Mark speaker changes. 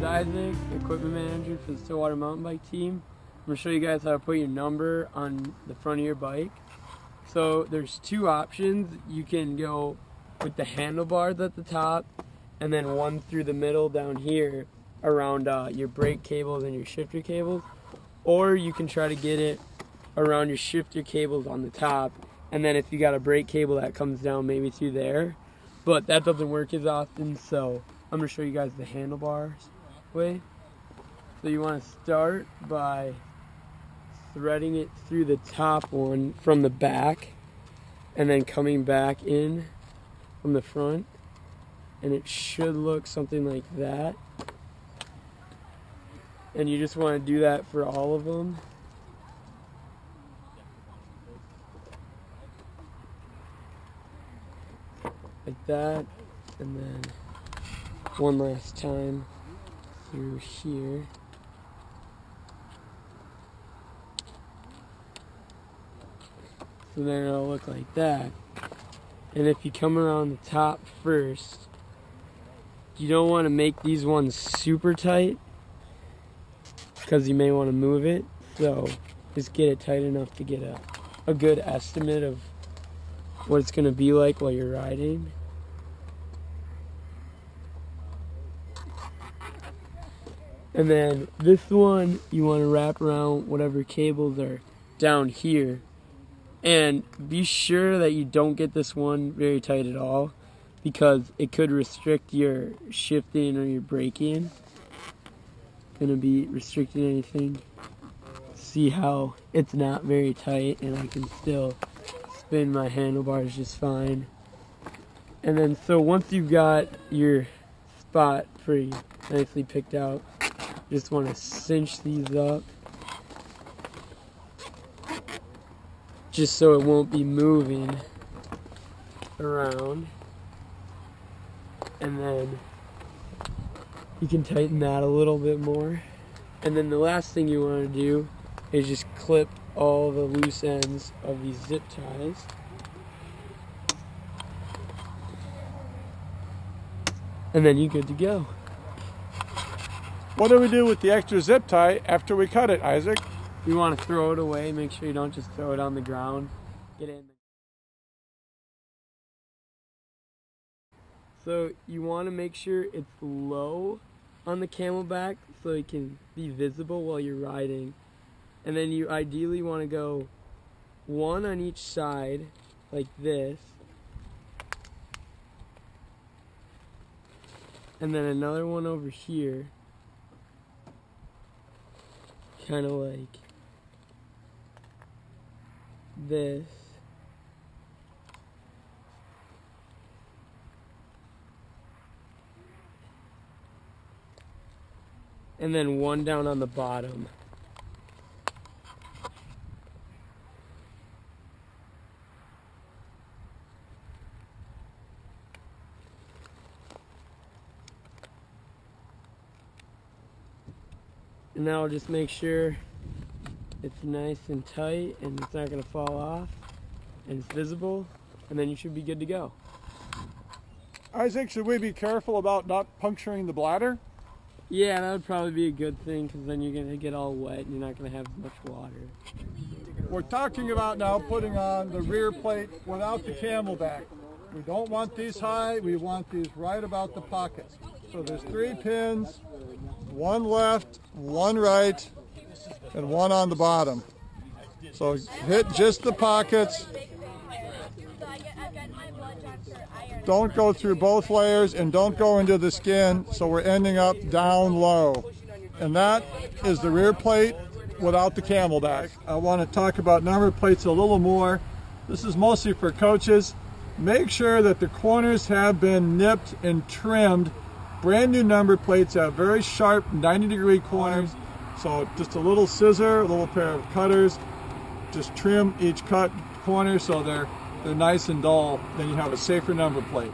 Speaker 1: Isaac, equipment manager for the Stillwater Mountain Bike team. I'm going to show you guys how to put your number on the front of your bike. So there's two options. You can go with the handlebars at the top and then one through the middle down here around your brake cables and your shifter cables. Or you can try to get it around your shifter cables on the top, and then if you got a brake cable that comes down maybe through there. But that doesn't work as often, so I'm going to show you guys the handlebars way. So you want to start by threading it through the top one from the back and then coming back in from the front, and it should look something like that. And you just want to do that for all of them. Like that, and then one last time through here. So then it'll look like that. And if you come around the top first, you don't want to make these ones super tight because you may want to move it. So just get it tight enough to get a good estimate of what it's going to be like while you're riding. And then this one, you want to wrap around whatever cables are down here. And be sure that you don't get this one very tight at all, because it could restrict your shifting or your braking. It's going to be restricting anything. See how it's not very tight and I can still spin my handlebars just fine. And then so once you've got your spot pretty nicely picked out, you just want to cinch these up just so it won't be moving around. And then you can tighten that a little bit more. And then the last thing you want to do is just clip all the loose ends of these zip ties. And then you're good to go.
Speaker 2: What do we do with the extra zip tie after we cut it, Isaac?
Speaker 1: You want to throw it away. Make sure you don't just throw it on the ground. Get in. So you want to make sure it's low on the camelback so it can be visible while you're riding. And then you ideally want to go one on each side, like this. And then another one over here, kind of like this. And then one down on the bottom. And now just make sure it's nice and tight and it's not going to fall off and it's visible, and then you should be good to go.
Speaker 2: Isaac, should we be careful about not puncturing the bladder?
Speaker 1: Yeah, that would probably be a good thing, because then you're going to get all wet and you're not going to have much water.
Speaker 2: We're talking about now putting on the rear plate without the camelback. We don't want these high, we want these right about the pockets. So there's 3 pins, one left, one right, and one on the bottom. So hit just the pockets. Don't go through both layers and don't go into the skin, so we're ending up down low. And that is the rear plate without the camelback. I want to talk about number plates a little more. This is mostly for coaches. Make sure that the corners have been nipped and trimmed. Brand new number plates have very sharp 90-degree corners. So just a little scissor, a little pair of cutters, just trim each corner so they're nice and dull. Then you have a safer number plate.